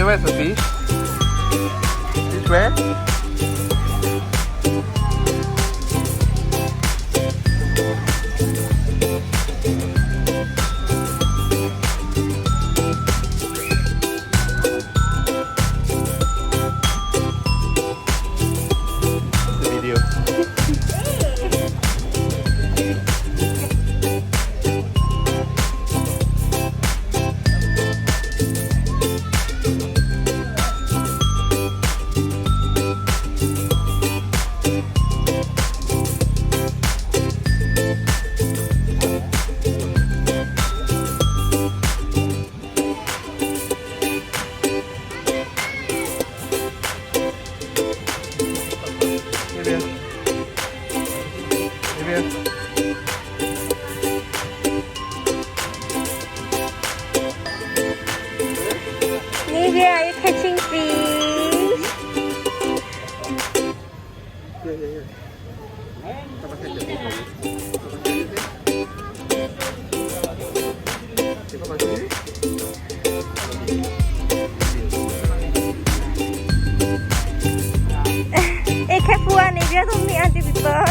Nivea, where's the fish? Fish where? The video. Nivea, are you catching fish? Hey, careful, Nivea, don't meet auntie people.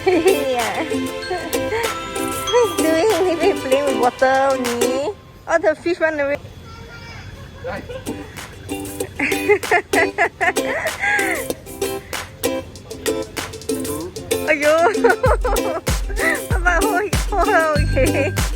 Yeah. What are you doing? Nivea playing with water only. All the fish run away. Ayo. Bye bye. Hold her, okay.